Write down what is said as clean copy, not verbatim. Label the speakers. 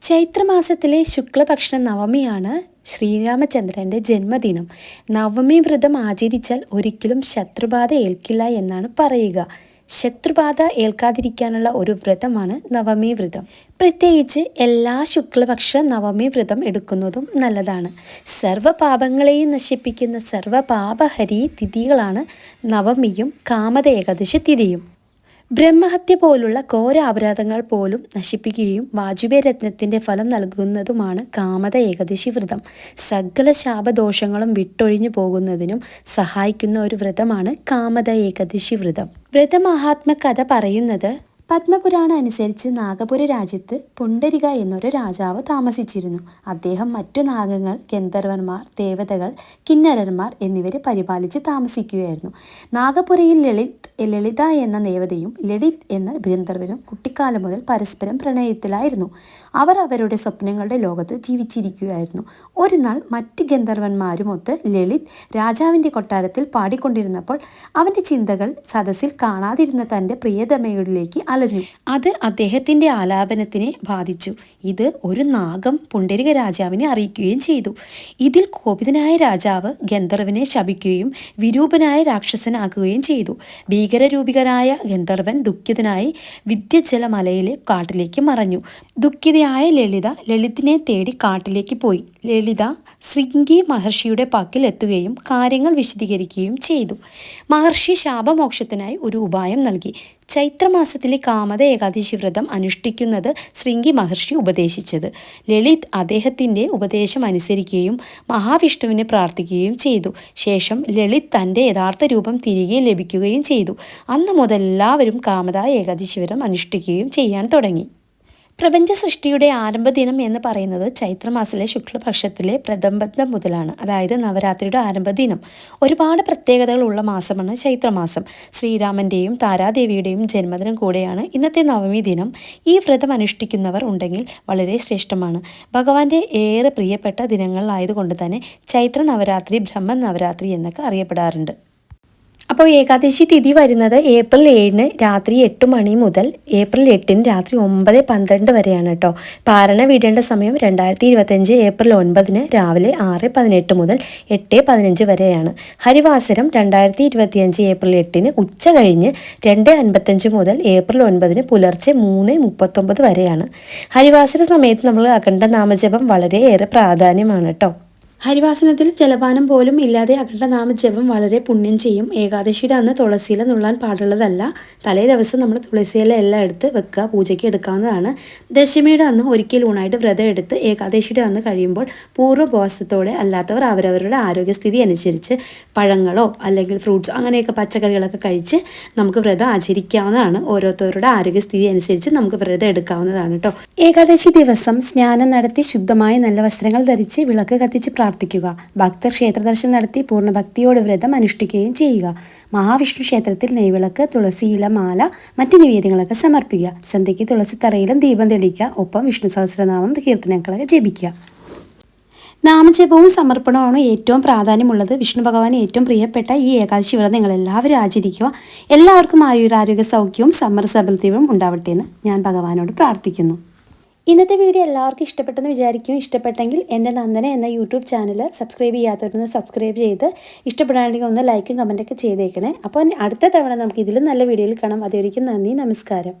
Speaker 1: ചൈത്രമാസത്തിലെ ശുക്ലപക്ഷ നവമിയാണ് ശ്രീരാമചന്ദ്രൻ്റെ ജന്മദിനം. നവമി വ്രതം ആചരിച്ചാൽ ഒരിക്കലും ശത്രുബാധ ഏൽക്കില്ല എന്നാണ് പറയുക. ശത്രുബാധ ഏൽക്കാതിരിക്കാനുള്ള ഒരു വ്രതമാണ് നവമി വ്രതം. പ്രത്യേകിച്ച് എല്ലാ ശുക്ലപക്ഷ നവമി വ്രതം എടുക്കുന്നതും നല്ലതാണ്. സർവ്വപാപങ്ങളെയും നശിപ്പിക്കുന്ന സർവ്വപാപഹരി തിഥികളാണ് നവമിയും കാമത ഏകാദശി തിഥിയും. ബ്രഹ്മഹത്യ പോലുള്ള ഘോര അപരാധങ്ങൾ പോലും നശിപ്പിക്കുകയും വാജുബേരത്നത്തിൻ്റെ ഫലം നൽകുന്നതുമാണ് കാമത ഏകാദശി വ്രതം. സകല ശാപദോഷങ്ങളും വിട്ടൊഴിഞ്ഞു പോകുന്നതിനും സഹായിക്കുന്ന ഒരു വ്രതമാണ് കാമത ഏകാദശി വ്രതം. വ്രതമഹാത്മ കഥ പറയുന്നത്, പത്മപുരാണം അനുസരിച്ച് നാഗപുര രാജ്യത്ത് പുണ്ടരിക എന്നൊരു രാജാവ് താമസിച്ചിരുന്നു. അദ്ദേഹം മറ്റു നാഗങ്ങൾ, ഗന്ധർവന്മാർ, ദേവതകൾ, കിന്നരന്മാർ എന്നിവരെ പരിപാലിച്ച് താമസിക്കുകയായിരുന്നു. നാഗപുരയിൽ ലളിത എന്ന ദേവതയും ലളിത് എന്ന ഗന്ധർവനും കുട്ടിക്കാലം മുതൽ പരസ്പരം പ്രണയത്തിലായിരുന്നു. അവർ അവരുടെ സ്വപ്നങ്ങളുടെ ലോകത്ത് ജീവിച്ചിരിക്കുകയായിരുന്നു. ഒരു നാൾ മറ്റ് ഗന്ധർവന്മാരുമൊത്ത് ലളിത് രാജാവിൻ്റെ കൊട്ടാരത്തിൽ പാടിക്കൊണ്ടിരുന്നപ്പോൾ അവൻ്റെ ചിന്തകൾ സദസ്സിൽ കാണാതിരുന്ന തൻ്റെ പ്രിയതമയിലേക്ക് അലഞ്ഞു. അത് അദ്ദേഹത്തിൻ്റെ ആലാപനത്തിനെ ബാധിച്ചു. ഇത് ഒരു നാഗം പുണ്ടരിക രാജാവിനെ അറിയിക്കുകയും ചെയ്തു. ഇതിൽ കോപിതനായ രാജാവ് ഗന്ധർവനെ ശപിക്കുകയും വിരൂപനായ രാക്ഷസനാക്കുകയും ചെയ്തു. ഭീകരരൂപികനായ ഗന്ധർവൻ ദുഃഖിതനായി വിദ്യജല മലയിലെ കാട്ടിലേക്ക് മറഞ്ഞു. ദുഃഖിതയായ ലളിതിനെ തേടി കാട്ടിലേക്ക് പോയി. ലളിത ശൃംഗി മഹർഷിയുടെ പക്കൽ എത്തുകയും കാര്യങ്ങൾ വിശദീകരിക്കുകയും ചെയ്തു. മഹർഷി ശാപമോക്ഷത്തിനായി ഒരു ഉപായം നൽകി. ചൈത്രമാസത്തിലെ കാമത ഏകാദശി വ്രതം അനുഷ്ഠിക്കുന്നത് ശൃംഗി മഹർഷി ഉപദേശിച്ചത്. ലളിത് അദ്ദേഹത്തിൻ്റെ ഉപദേശം അനുസരിക്കുകയും മഹാവിഷ്ണുവിനെ പ്രാർത്ഥിക്കുകയും ചെയ്തു. ശേഷം ലളിത് തൻ്റെ യഥാർത്ഥ രൂപം തിരികെ ലഭിക്കുകയും ചെയ്തു. അന്ന് മുതൽ എല്ലാവരും കാമത ഏകാദശി വ്രതം അനുഷ്ഠിക്കുകയും ചെയ്യാൻ തുടങ്ങി. പ്രപഞ്ച സൃഷ്ടിയുടെ ആരംഭദിനം എന്ന് പറയുന്നത് ചൈത്രമാസത്തിലെ ശുക്ലപക്ഷത്തിലെ പ്രഥമബന്ധം മുതലാണ്, അതായത് നവരാത്രിയുടെ ആരംഭദിനം. ഒരുപാട് പ്രത്യേകതകളുള്ള മാസമാണ് ചൈത്രമാസം. ശ്രീരാമൻ്റെയും താരാദേവിയുടെയും ജന്മദിനം കൂടെയാണ് ഇന്നത്തെ നവമി ദിനം. ഈ വ്രതം അനുഷ്ഠിക്കുന്നവർ ഉണ്ടെങ്കിൽ വളരെ ശ്രേഷ്ഠമാണ്. ഭഗവാന്റെ ഏറെ പ്രിയപ്പെട്ട ദിനങ്ങളായതുകൊണ്ട് തന്നെ ചൈത്ര നവരാത്രി, ബ്രഹ്മ നവരാത്രി എന്നൊക്കെ അറിയപ്പെടാറുണ്ട്. അപ്പോൾ ഏകാദശി തിഥി വരുന്നത് ഏപ്രിൽ 7 രാത്രി 8 മണി മുതൽ ഏപ്രിൽ 8 രാത്രി 9:12 വരെയാണ് കേട്ടോ. പാരണ വീടേണ്ട സമയം 2025 ഏപ്രിൽ 9 രാവിലെ 6:18 മുതൽ 8:15 വരെയാണ്. ഹരിവാസരം 2025 ഏപ്രിൽ 8 ഉച്ച കഴിഞ്ഞ് 2:55 മുതൽ ഏപ്രിൽ 9 പുലർച്ചെ 3:39 വരെയാണ്. ഹരിവാസര സമയത്ത് നമ്മൾ അഖണ്ഡ നാമജപം വളരെയേറെ പ്രാധാന്യമാണ് കേട്ടോ. ഹരിവാസനത്തിൽ ജലപാനം പോലും ഇല്ലാതെ അഖണ്ഡ നാമജപം വളരെ പുണ്യം ചെയ്യും. ഏകാദശിയുടെ അന്ന് തുളസിയില നുള്ളാൻ പാടുള്ളതല്ല. തലേ ദിവസം നമ്മൾ തുളസിയില എല്ലാം എടുത്ത് വെക്കുക, പൂജയ്ക്ക് എടുക്കാവുന്നതാണ്. ദശമിയുടെ അന്ന് ഒരിക്കൽ ഊണായിട്ട് വ്രതം എടുത്ത് ഏകാദശിയുടെ അന്ന് കഴിയുമ്പോൾ പൂർവ്വോപവാസത്തോടെ അല്ലാത്തവർ അവരവരുടെ ആരോഗ്യസ്ഥിതി അനുസരിച്ച് പഴങ്ങളോ അല്ലെങ്കിൽ ഫ്രൂട്ട്സോ അങ്ങനെയൊക്കെ പച്ചക്കറികളൊക്കെ കഴിച്ച് നമുക്ക് വ്രതം ആചരിക്കാവുന്നതാണ്. ഓരോരുത്തരുടെ ആരോഗ്യസ്ഥിതി അനുസരിച്ച് നമുക്ക് വ്രതം എടുക്കാവുന്നതാണ് കേട്ടോ. ഏകാദശി ദിവസം സ്നാനം നടത്തി ശുദ്ധമായ നല്ല വസ്ത്രങ്ങൾ ധരിച്ച് വിളക്ക് കത്തിച്ച് പ്രാർത്ഥിക്കുക. ഭക്തർ ക്ഷേത്രദർശനം നടത്തി പൂർണ്ണ ഭക്തിയോട് വ്രതം അനുഷ്ഠിക്കുകയും ചെയ്യുക. മഹാവിഷ്ണു ക്ഷേത്രത്തിൽ നെയ്വിളക്ക്, തുളസിയില മാല, മറ്റ് നിവേദ്യങ്ങളൊക്കെ സമർപ്പിക്കുക. സന്ധ്യയ്ക്ക് തുളസിത്തറയിലും ദീപം തെളിയിക്കുക. ഒപ്പം വിഷ്ണു സഹസ്രനാമം കീർത്തനങ്ങളൊക്കെ ജപിക്കുക. നാമജപവും സമർപ്പണവുമാണ് ഏറ്റവും പ്രാധാന്യമുള്ളത്. വിഷ്ണു ഭഗവാന് ഏറ്റവും പ്രിയപ്പെട്ട ഈ ഏകാദശി വ്രതം നിങ്ങൾ എല്ലാവരും ആചരിക്കുക. എല്ലാവർക്കും ആരോഗ്യ സൗഖ്യവും സമൃദ്ധവും ഉണ്ടാവട്ടെ എന്ന് ഞാൻ ഭഗവാനോട് പ്രാർത്ഥിക്കുന്നു. ഇന്നത്തെ വീഡിയോ എല്ലാവർക്കും ഇഷ്ടപ്പെട്ടെന്ന് വിചാരിക്കും. ഇഷ്ടപ്പെട്ടെങ്കിൽ എൻ്റെ നന്ദന എന്ന യൂട്യൂബ് ചാനൽ സബ്സ്ക്രൈബ് ചെയ്യാത്തവരൊന്ന് സബ്സ്ക്രൈബ് ചെയ്ത്, ഇഷ്ടപ്പെടാണെങ്കിൽ ഒന്ന് ലൈക്കും കമൻറ്റൊക്കെ ചെയ്തേക്കണേ. അപ്പോൾ അടുത്ത തവണ നമുക്ക് ഇതിലും നല്ല വീഡിയോയിൽ കാണാം. അതുവരെയ്ക്കും നന്ദി, നമസ്കാരം.